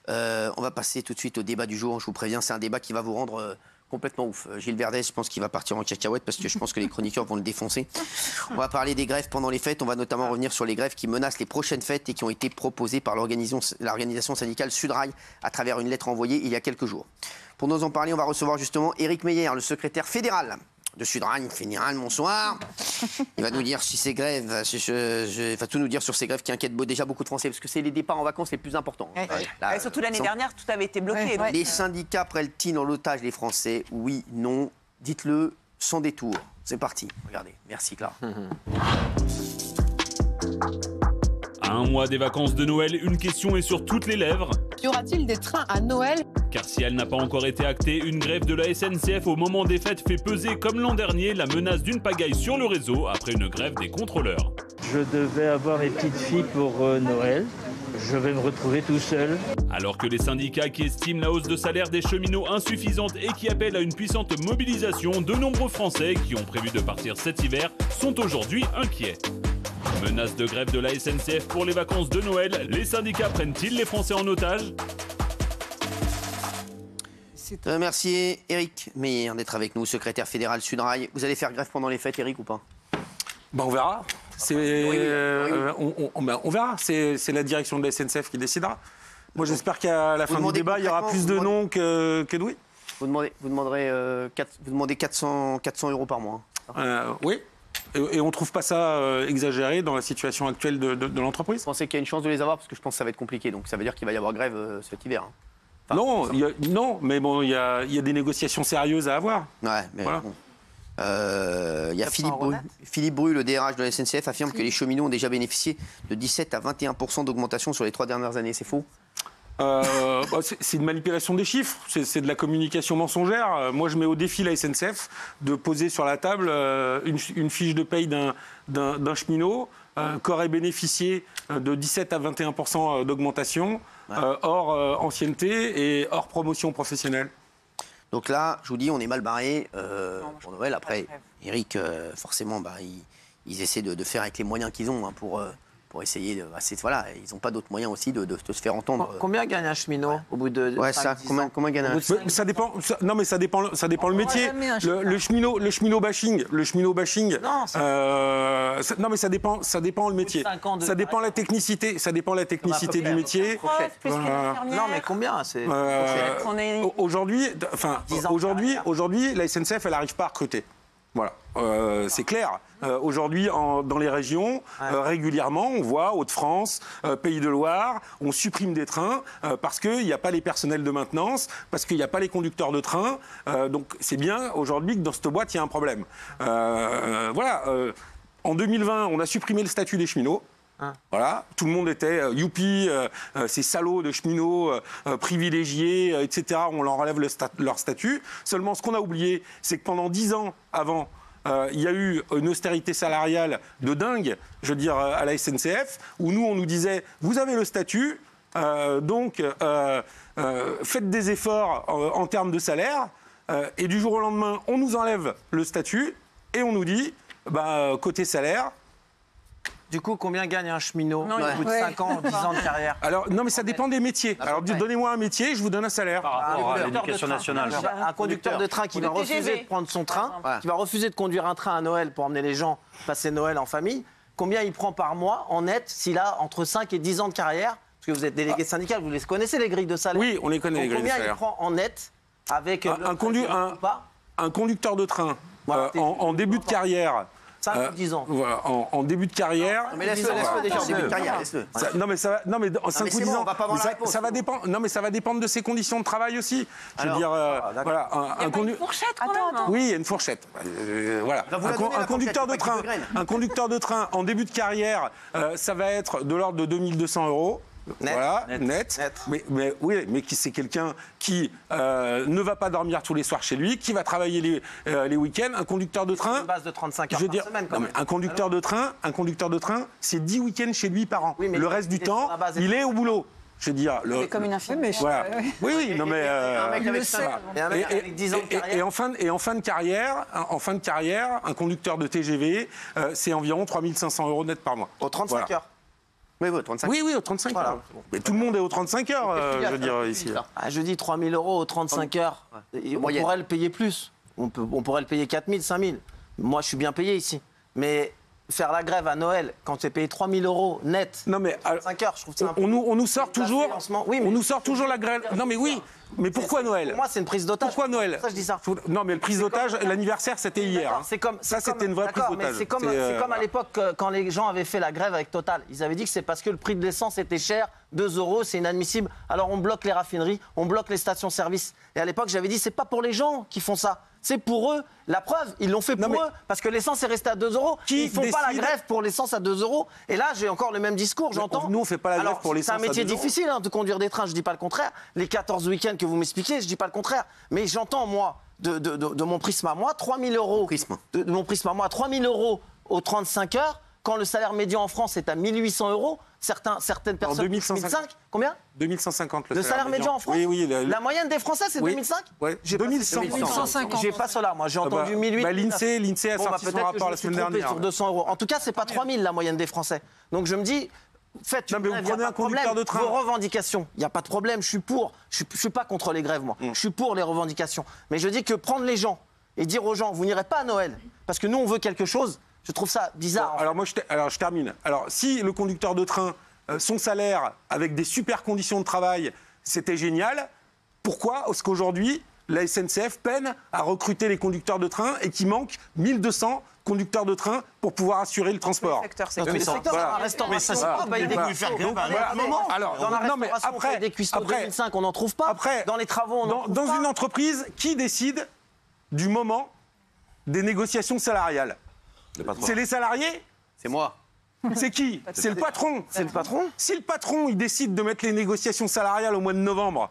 On va passer tout de suite au débat du jour. Je vous préviens, c'est un débat qui va vous rendre complètement ouf. Gilles Verdez, je pense qu'il va partir en cacahuète parce que je pense que les chroniqueurs vont le défoncer. On va parler des grèves pendant les fêtes. On va notamment revenir sur les grèves qui menacent les prochaines fêtes et qui ont été proposées par l'organisation syndicale Sudrail à travers une lettre envoyée il y a quelques jours. Pour nous en parler, on va recevoir justement Éric Meyer, le secrétaire fédéral de Sudrail. Fédéral, bonsoir. Il va nous dire si ces grèves, il va tout nous dire sur ces grèves qui inquiètent déjà beaucoup de Français, parce que c'est les départs en vacances les plus importants. Là, et surtout l'année dernière, tout avait été bloqué. Les syndicats prennent-ils en otage les Français? Oui, non. Dites-le sans détour. C'est parti. Regardez. Merci, Clara. À un mois des vacances de Noël, une question est sur toutes les lèvres. Y aura-t-il des trains à Noël? Car si elle n'a pas encore été actée, une grève de la SNCF au moment des fêtes fait peser, comme l'an dernier, la menace d'une pagaille sur le réseau après une grève des contrôleurs. Je devais avoir mes petites filles pour Noël. Je vais me retrouver tout seul. Alors que les syndicats qui estiment la hausse de salaire des cheminots insuffisante et qui appellent à une puissante mobilisation, de nombreux Français qui ont prévu de partir cet hiver sont aujourd'hui inquiets. Menace de grève de la SNCF pour les vacances de Noël, les syndicats prennent-ils les Français en otage? Merci Éric Meyer d'être avec nous, secrétaire fédéral Sudrail. Vous allez faire grève pendant les fêtes, Éric, ou pas? On verra. On verra. C'est la direction de la SNCF qui décidera. Moi, j'espère qu'à la fin du débat, il y aura plus de non que de oui. Vous demandez 400 € par mois. Oui. Et on ne trouve pas ça exagéré dans la situation actuelle de l'entreprise? Vous pensez qu'il y a une chance de les avoir? Parce que je pense que ça va être compliqué. Donc ça veut dire qu'il va y avoir grève cet hiver. Enfin, non, mais bon, il y a des négociations sérieuses à avoir. Ouais, mais voilà. Bon. Il y a Philippe Bru, le DRH de la SNCF, affirme que les cheminots ont déjà bénéficié de 17 à 21% d'augmentation sur les 3 dernières années. C'est faux? C'est une manipulation des chiffres, c'est de la communication mensongère. Moi, je mets au défi la SNCF de poser sur la table une fiche de paye d'un cheminot qui aurait bénéficié de 17 à 21% d'augmentation, hors ancienneté et hors promotion professionnelle. Donc là, je vous dis, on est mal barré pour Noël. Après, Éric, forcément, ils essaient de faire avec les moyens qu'ils ont pour essayer de... Voilà, ils n'ont pas d'autres moyens aussi de se faire entendre. Combien gagne un cheminot au bout de 5, combien gagne un cheminot? Ça dépend. Non, mais ça dépend le métier. Le cheminot bashing. Non, mais ça dépend le métier. Ça dépend la technicité. Ça dépend la technicité du métier. Non, mais combien? Aujourd'hui, la SNCF, elle n'arrive pas à recruter. Voilà, c'est clair. Aujourd'hui, dans les régions, régulièrement, on voit Hauts-de-France, Pays de Loire, on supprime des trains parce qu'il n'y a pas les personnels de maintenance, parce qu'il n'y a pas les conducteurs de train. Donc, c'est bien aujourd'hui que dans cette boîte, il y a un problème. Voilà. En 2020, on a supprimé le statut des cheminots. Voilà, tout le monde était youpi, ces salauds de cheminots privilégiés, etc. On leur enlève leur statut. Seulement, ce qu'on a oublié, c'est que pendant 10 ans avant, il y a eu une austérité salariale de dingue, je veux dire, à la SNCF, où nous, on nous disait, vous avez le statut, donc faites des efforts en termes de salaire, et du jour au lendemain, on nous enlève le statut, et on nous dit, côté salaire. Du coup, combien gagne un cheminot au bout de 5 ans, 10 ans de carrière? Alors, non, mais ça dépend des métiers. Alors, donnez-moi un métier, je vous donne un salaire. Par rapport à l'éducation nationale. Un conducteur de train qui va refuser de prendre son train, qui va refuser de conduire un train à Noël pour emmener les gens passer Noël en famille, combien il prend par mois en net s'il a entre 5 et 10 ans de carrière? Parce que vous êtes délégué syndical, vous les connaissez les grilles de salaire? Oui, on les connaît, les grilles de salaire. Combien il prend en net avec un conducteur de train en début de carrière? 5 ou 10 ans. Voilà, en début de carrière. Mais laisse-le déjà en début de carrière, laisse-le. Non, mais en 5 ou 10 ans, ça va dépendre. Non, mais ça va dépendre de ses conditions de travail aussi. Je veux dire, voilà, une fourchette quand même. Oui, il y a une fourchette. Voilà, un conducteur de train en début de carrière, ça va être de l'ordre de 2200 €. Net. Voilà, net. Mais c'est quelqu'un qui ne va pas dormir tous les soirs chez lui, qui va travailler les week-ends. Un conducteur de train, une base de 35 heures par semaine. Quand même. Un conducteur de train, c'est 10 week-ends chez lui par an. Oui, le reste du temps, il est au boulot. Je veux dire, c'est comme une infirmière. Voilà. Oui, non mais et en fin de carrière, un conducteur de TGV, c'est environ 3500 € net par mois. Aux 35 heures. Oui, au 35. Oui, au 35 heures. Mais tout le monde est aux 35 heures, je veux dire, ici. Je dis 3 000 € aux 35 heures. Et on pourrait le payer plus. On pourrait le payer 4 000, 5 000. Moi, je suis bien payé ici. Mais faire la grève à Noël, quand tu es payé 3 000 € net, non mais 5 heures, je trouve que c'est un peu... On nous sort toujours... Oui, on nous sort toujours la grève... Non mais oui, mais pourquoi Noël? Pour moi, c'est une prise d'otage. Pourquoi Noël? Ça, je dis ça. Non mais le prise d'otage, l'anniversaire, c'était hier. C'était une vraie prise d'otage. C'est comme à l'époque, quand les gens avaient fait la grève avec Total. Ils avaient dit que c'est parce que le prix de l'essence était cher, 2 €, c'est inadmissible. Alors on bloque les raffineries, on bloque les stations-service. Et à l'époque, j'avais dit, c'est pas pour les gens qui font ça. C'est pour eux. La preuve, ils l'ont fait pour eux, parce que l'essence est restée à 2 €. Ils ne font pas la grève pour l'essence à 2 €. Et là, j'ai encore le même discours, j'entends. Nous, on ne fait pas la grève pour l'essence à 2 €. C'est un métier difficile de conduire des trains, je ne dis pas le contraire. Les 14 week-ends que vous m'expliquez, je ne dis pas le contraire. Mais j'entends, moi, de mon prisme à moi, 3 000 €. De mon prisme à moi, 3 000 € aux 35 heures, quand le salaire médian en France est à 1 800 €. Certaines personnes... 2150. Combien 2150 le salaire médian en France. Oui. La moyenne des Français, c'est 2005. Oui, 2150. J'ai pas cela, moi. J'ai entendu 1800. L'INSEE a sorti son rapport la semaine dernière. Sur 200 €. En tout cas, c'est pas 3000 la moyenne des Français. Donc je me dis, faites une grève, il n'y a pas de problème. Vos revendications, il n'y a pas de problème. Je suis pour. Je suis pas contre les grèves, moi. Je suis pour les revendications. Mais je dis que prendre les gens et dire aux gens, vous n'irez pas à Noël parce que nous on veut quelque chose. Je trouve ça bizarre. Bon, alors je termine. Alors si le conducteur de train, son salaire avec des super conditions de travail, c'était génial, pourquoi est-ce qu'aujourd'hui la SNCF peine à recruter les conducteurs de train et qu'il manque 1200 conducteurs de train pour pouvoir assurer le transport? Mais ça après, des cuistots 2005, on n'en trouve pas. Dans les travaux, on n'en trouve pas. Dans une entreprise, qui décide du moment des négociations salariales? C'est les salariés? C'est moi. C'est qui? C'est le patron. C'est le patron. Si le patron il décide de mettre les négociations salariales au mois de novembre,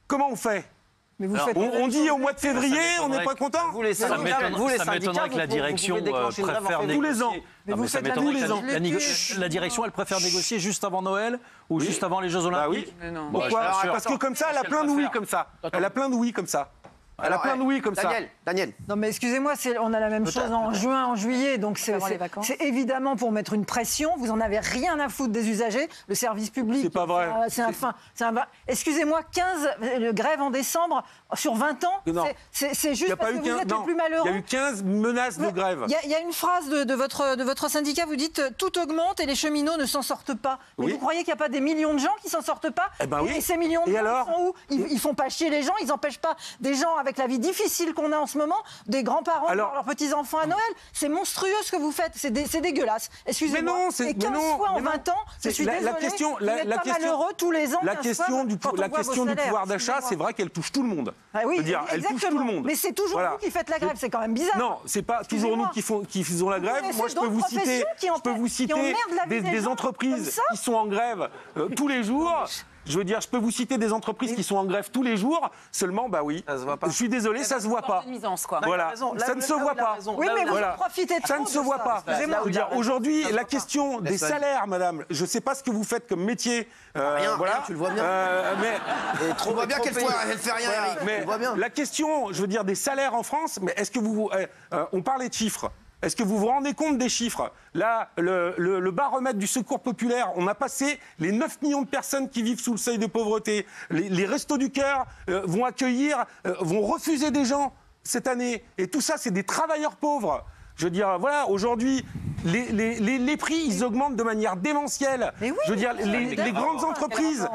comment on fait? Mais vous on dit au mois de février, on n'est pas content? Vous les syndicats, que la direction préfère tous les ans. Ça m'étonnerait que la direction, elle préfère négocier juste avant Noël ou juste avant les Jeux Olympiques. Bah oui. Pourquoi? Parce que comme ça, elle a plein de oui comme ça. Elle a plein de oui comme ça. Elle a plein de oui comme ça. Daniel. Non mais excusez-moi, on a la même chose en juin, en juillet, donc c'est évidemment pour mettre une pression. Vous en avez rien à foutre des usagers. Le service public. C'est pas vrai. Excusez-moi, 15 grèves en décembre sur 20 ans. C'est juste parce que vous êtes le plus malheureux. Il y a eu 15 menaces de grève. Il y a une phrase de votre syndicat. Vous dites tout augmente et les cheminots ne s'en sortent pas. Mais vous croyez qu'il n'y a pas des millions de gens qui s'en sortent pas? Et ces millions de gens ils sont où? Ils font pas chier les gens. Ils n'empêchent pas des gens avec la vie difficile qu'on a en ce moment, des grands-parents pour leurs petits-enfants à Noël. C'est monstrueux ce que dégueulasse. C'est dégueulasse. Excusez-moi. Et 15 fois en 20 ans, je suis désolée, vous n'êtes pas malheureux tous les ans. La question du pouvoir d'achat, c'est vrai qu'elle touche tout le monde. Oui, elle touche tout le monde. Mais c'est toujours vous qui faites la grève, c'est quand même bizarre. Non, c'est pas toujours nous qui faisons la grève. Moi, je peux vous citer des entreprises qui sont en grève tous les jours. Je veux dire, je peux vous citer des entreprises qui sont en grève tous les jours. Seulement, bah oui, ça se voit pas. Je suis désolé, ça se voit pas. Voilà, ça ne se voit pas. Oui, mais vous profitez trop. Ça ne se voit pas. Je veux dire, aujourd'hui, la question des salaires, madame, je ne sais pas ce que vous faites comme métier. Rien, tu le vois bien. On voit bien qu'elle fait rien, Eric. Mais la question, je veux dire, des salaires en France, mais est-ce que on parlait de chiffres. Est-ce que vous vous rendez compte des chiffres? Là, le baromètre du Secours populaire, on a passé les 9 millions de personnes qui vivent sous le seuil de pauvreté. Les Restos du Cœur vont refuser des gens cette année. Et tout ça, c'est des travailleurs pauvres. Je veux dire, voilà, aujourd'hui, les prix, ils augmentent de manière démentielle. Oui, je veux dire, les grandes entreprises,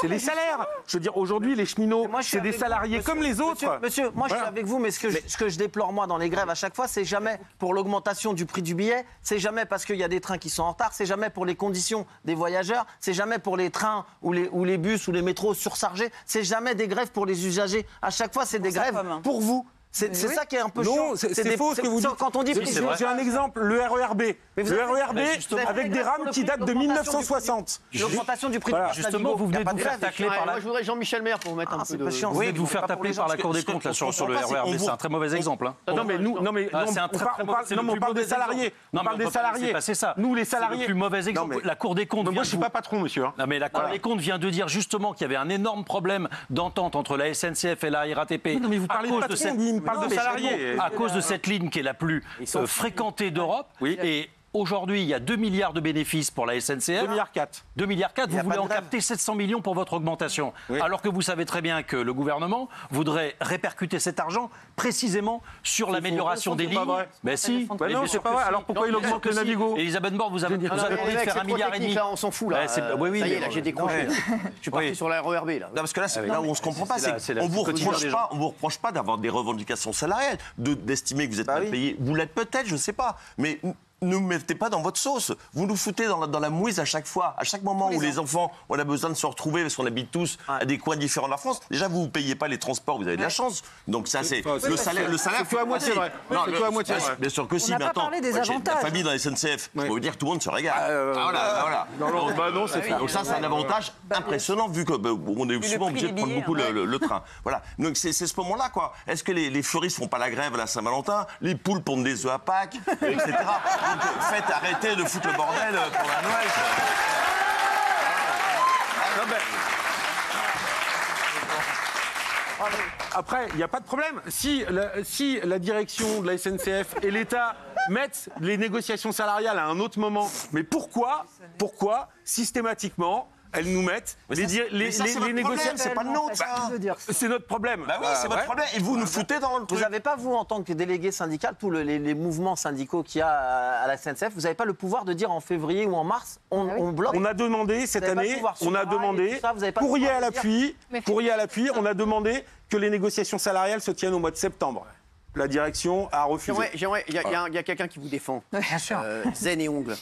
c'est les salaires. Je veux dire, aujourd'hui, les cheminots, c'est des salariés comme les autres. Monsieur, moi, je suis avec vous, mais ce que je déplore, moi, dans les grèves à chaque fois, c'est jamais pour l'augmentation du prix du billet, c'est jamais parce qu'il y a des trains qui sont en retard, c'est jamais pour les conditions des voyageurs, c'est jamais pour les trains ou les bus ou les métros surchargés, c'est jamais des grèves pour les usagers. À chaque fois, c'est des grèves pour vous. C'est ça qui est un peu chiant. Non, c'est faux ce que vous dites. Quand on dit j'ai un exemple, le RERB. Le RERB avec des rames qui datent de 1960. L'augmentation du prix. Justement, vous venez de vous faire tacler par la... Moi, je voudrais Jean-Michel Maire pour vous mettre un peu de... Vous venez de vous faire taper par la Cour des comptes là, sur le RERB. C'est un très mauvais exemple. Non, mais on parle des salariés. On parle des salariés. C'est ça. Nous, les salariés. C'est le plus mauvais exemple. La Cour des comptes... Moi, je ne suis pas patron, monsieur. Non, mais la Cour des comptes vient de dire justement qu'il y avait un énorme problème d'entente entre la SNCF et la RATP. Non, mais vous parlez de patron, il me parle de salariés. À cause de cette ligne qui est la plus fréquentée d'Europe. Et Aujourd'hui, il y a 2 milliards de bénéfices pour la SNCF. 2,4 milliards. 2,4 milliards, vous voulez en capter 700 millions pour votre augmentation. Oui. Alors que vous savez très bien que le gouvernement voudrait répercuter cet argent précisément sur l'amélioration des lignes. Mais si. Non, c'est pas vrai. Alors pourquoi il augmente le Navigo? Elisabeth Borne, vous avez envie de faire 1,5 milliard. On s'en fout là. Oui, ça y est, là, j'ai décroché. Je suis parti sur la RERB là. Non, parce que là, là où on se comprend pas, c'est qu'on vous reproche pas d'avoir des revendications salariales, d'estimer que vous êtes mal payé. Vous l'êtes peut-être, je sais pas, mais ne vous mettez pas dans votre sauce. Vous nous foutez dans la mouise à chaque fois. À chaque moment où les enfants, on a besoin de se retrouver parce qu'on habite tous à des coins différents de la France. Déjà, vous ne payez pas les transports, vous avez de la chance. Donc ça, c'est le salaire. C'est à moitié vrai. C'est à moitié vrai. Bien sûr que si. Mais attends, la famille dans la SNCF, je peux vous dire que tout le monde se régale. Voilà. Non, c'est fait. Donc ça, c'est un avantage impressionnant vu qu'on est souvent obligé de prendre beaucoup le train. Voilà. Donc c'est ce moment-là, quoi. Est-ce que les fleuristes font pas la grève à la Saint-Valentin? Les poules pondent des œufs à Pâques, etc. Donc, faites arrêter de foutre le bordel pour la Noël. Après, il n'y a pas de problème. Si la direction de la SNCF et l'État mettent les négociations salariales à un autre moment, mais pourquoi systématiquement elles nous mettent les négociations? C'est pas le nôtre, ça. C'est notre problème. Bah oui, c'est votre problème. Et vous nous foutez dans le truc. Vous n'avez pas, vous, en tant que délégué syndical, tous les mouvements syndicaux qu'il y a à la SNCF, vous n'avez pas le pouvoir de dire en février ou en mars, on bloque? On a demandé cette année, courrier à l'appui, on a demandé que les négociations salariales se tiennent au mois de septembre. La direction a refusé. Il y a quelqu'un qui vous défend. Bien sûr. Zen et Ongle.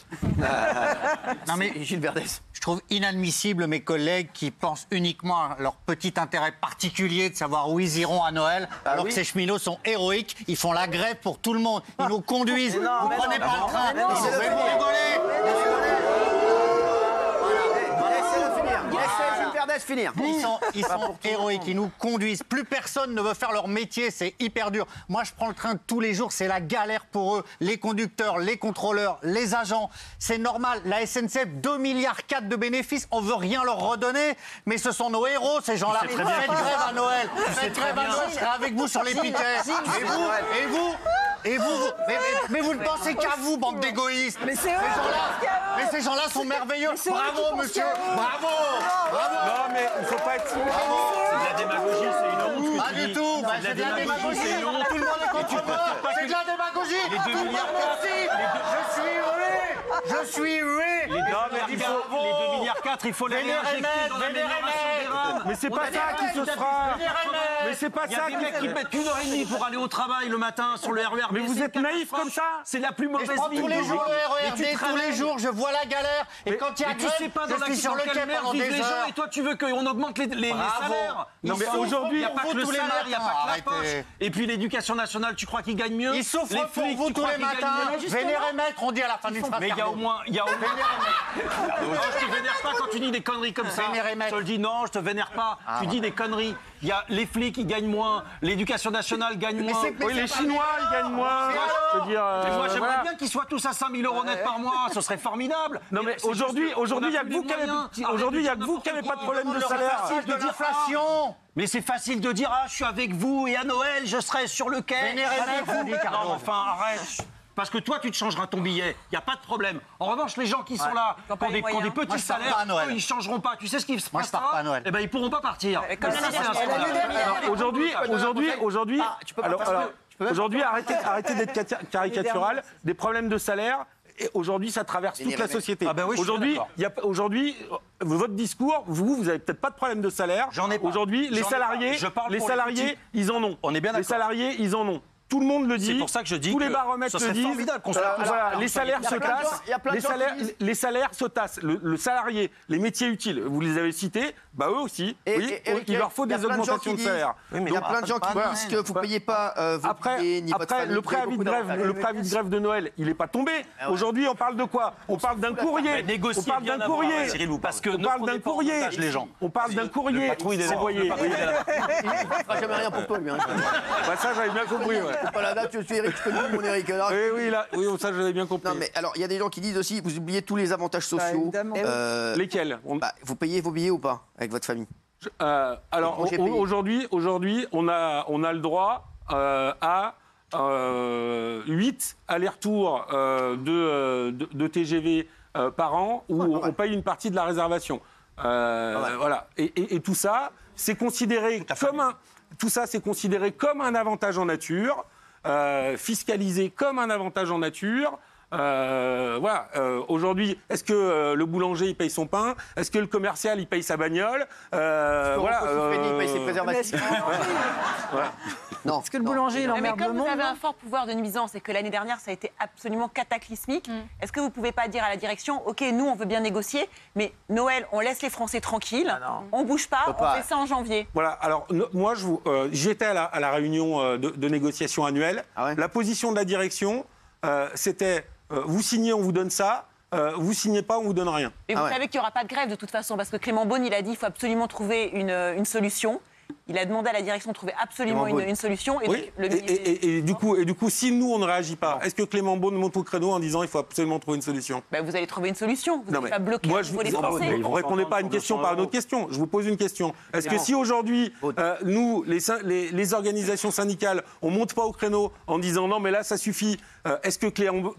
Non mais Gilles Verdez. Je trouve inadmissible mes collègues qui pensent uniquement à leur petit intérêt particulier de savoir où ils iront à Noël, alors que ces cheminots sont héroïques, ils font la grève pour tout le monde, ils nous conduisent, vous prenez pas le train, vous rigolez. Finir. Ils sont héroïques, ils nous conduisent. Plus personne ne veut faire leur métier, c'est hyper dur. Moi, je prends le train tous les jours, c'est la galère pour eux. Les conducteurs, les contrôleurs, les agents, c'est normal. La SNCF, 2,4 milliards de bénéfices, on veut rien leur redonner, mais ce sont nos héros, ces gens-là. Faites grève à Noël. Faites grève à Noël, je serai avec vous sur les piquets. Mais vous ne pensez qu'à vous, bande d'égoïstes. Mais c'est eux. Mais ces gens-là sont merveilleux. Bravo, monsieur. Bravo. Non, mais il ne faut pas être... C'est de la démagogie, c'est une honte. Pas du tout. C'est de la démagogie. Tout le monde est contre moi. C'est de la démagogie. Les 2,4 milliards. Je suis hué. Les 2,4 milliards, il faut les réinjecter dans l'amélioration des rames. Mais c'est pas ça qui se fera. Mais c'est pas ça. Il y a des mecs qui mettent 1h30 pour aller au travail le matin sur le RER. Mais vous êtes naïf comme ça. C'est la plus mauvaise ligne. Tous les jours le RERD, tous les jours, je vois la galère. Et quand il y a grève, je suis sur le quai pendant des heures. Et toi, tu veux qu'on augmente les salaires? Non, mais aujourd'hui, il n'y a pas que le salaire, il n'y a pas que la poche. Et puis l'éducation nationale, tu crois qu'ils gagnent mieux? Ils souffrent pour vous tous les matins. Vénérez maître, on dit à la fin d'une phrase. Mais il y a au moins... Je te vénère pas quand tu dis des conneries comme ça. Je te le dis, non, je te vénère pas. Tu dis des conneries. Il y a les flics, ils gagnent moins. L'éducation nationale gagne moins. Oui, les Chinois, ils gagnent moins. Je veux dire, moi, j'aimerais bien qu'ils soient tous à 5 000 € net par mois. Ce serait formidable. Non, mais aujourd'hui, il n'y a que vous qui n'avez pas de problème de salaire. De l'inflation. Mais c'est facile de dire, je suis avec vous et à Noël, je serai sur le quai. Non, enfin, arrête. Parce que toi, tu te changeras ton billet. Il n'y a pas de problème. En revanche, les gens qui sont là, qui ont des petits salaires, eux, ils ne changeront pas. Tu sais ce qu'ils se passera? Eh ben, ils ne pourront pas partir. Aujourd'hui, arrêtez d'être caricatural. Des problèmes de salaire. Et aujourd'hui, ça traverse toute la société. Aujourd'hui, votre discours, vous n'avez peut-être pas de problème de salaire. Aujourd'hui, les salariés, ils en ont. On est bien d'accord. Les salariés, ils en ont. Tout le monde le dit. C'est pour ça que je dis tous les baromètres le disent. Voilà, les salaires se tassent. Les salaires se tassent. Le salarié, les métiers utiles, vous les avez cités, eux aussi. Il leur faut des augmentations de salaire. Il y a plein de gens qui disent que vous ne payez pas votre billet, ni votre famille. Le préavis de grève de Noël, il n'est pas tombé. Aujourd'hui, on parle de quoi? On parle d'un courrier. On parle d'un courrier. Parce que on parle d'un courrier. On parle d'un courrier. Il ne fera jamais rien pour toi, lui. Ça, j'avais bien compris. Voilà, là, je suis Eric, je connais mon Eric. Oui, ça, j'avais bien compris. Non, mais alors, il y a des gens qui disent aussi, vous oubliez tous les avantages sociaux. Lesquels? Vous payez vos billets ou pas avec votre famille? Alors, aujourd'hui, on a le droit à 8 allers-retours de TGV par an où on paye une partie de la réservation. Voilà. Et tout ça, c'est considéré comme un avantage en nature, fiscalisé comme un avantage en nature. Voilà. Aujourd'hui, est-ce que le boulanger il paye son pain? Est-ce que le commercial il paye sa bagnole? Voilà. Il paye ses préservatifs. Voilà. Non. Est-ce que le boulanger il emmerde le monde? Mais comme vous avez un fort pouvoir de nuisance et que l'année dernière ça a été absolument cataclysmique, est-ce que vous pouvez pas dire à la direction, ok, nous on veut bien négocier, mais Noël on laisse les Français tranquilles, on bouge pas, on fait ça en janvier. Voilà. Alors moi j'étais à la réunion de négociation annuelle. La position de la direction, c'était vous signez, on vous donne ça. Vous signez pas, on vous donne rien. Et vous savez qu'il n'y aura pas de grève de toute façon, parce que Clément Beaune, il a dit qu'il faut absolument trouver une solution. Il a demandé à la direction de trouver absolument une solution. Et du coup, si nous, on ne réagit pas, est-ce que Clément Beaune monte au créneau en disant il faut absolument trouver une solution? Vous allez trouver une solution. Vous n'allez pas bloquer les Français. Vous ne répondez pas à une question par une autre question. Je vous pose une question. Est-ce que si aujourd'hui, nous, les organisations syndicales, on ne monte pas au créneau en disant non, mais là, ça suffit, est-ce que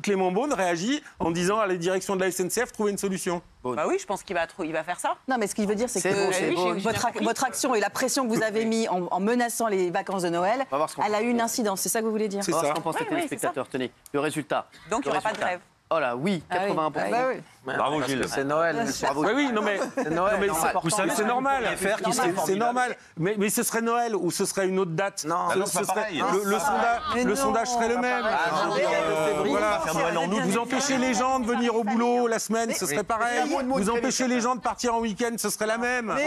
Clément Beaune réagit en disant à la direction de la SNCF trouver une solution? Bah oui, je pense qu'il va faire ça. Non, mais ce qu'il veut dire, c'est que votre action et la pression que vous avez mis en menaçant les vacances de Noël, elle a eu une incidence. C'est ça que vous voulez dire? C'est ça. Ce qu'en pensent les téléspectateurs. Tenez, le résultat. Donc il n'y aura pas de grève. Oh là, oui, 81%. Bravo Gilles. C'est Noël. Oui, non mais c'est Noël. Vous savez, c'est normal. C'est normal. Mais ce serait Noël ou ce serait une autre date? Non, le sondage serait le même. Vous empêchez les gens de venir au boulot la semaine, ce serait pareil. Vous empêchez les gens de partir en week-end, ce serait la même. Moi,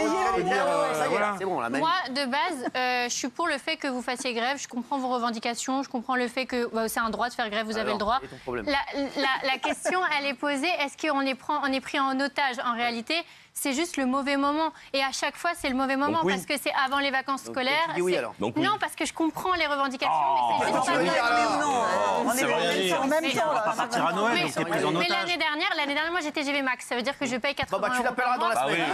de base, je suis pour le fait que vous fassiez grève. Je comprends vos revendications. Je comprends le fait que c'est un droit de faire grève. Vous avez le droit. La question, elle est posée. Est-ce qu'on est pris en otage? En réalité, c'est juste le mauvais moment. Et à chaque fois, c'est le mauvais moment parce que c'est avant les vacances scolaires. Non, parce que je comprends les revendications, mais c'est juste en même temps. On va pas partir à Noël, donc c'est pris en otage. Mais l'année dernière, moi, j'ai TGV Max. Ça veut dire que je paye 80 €. Tu l'appelleras dans la semaine.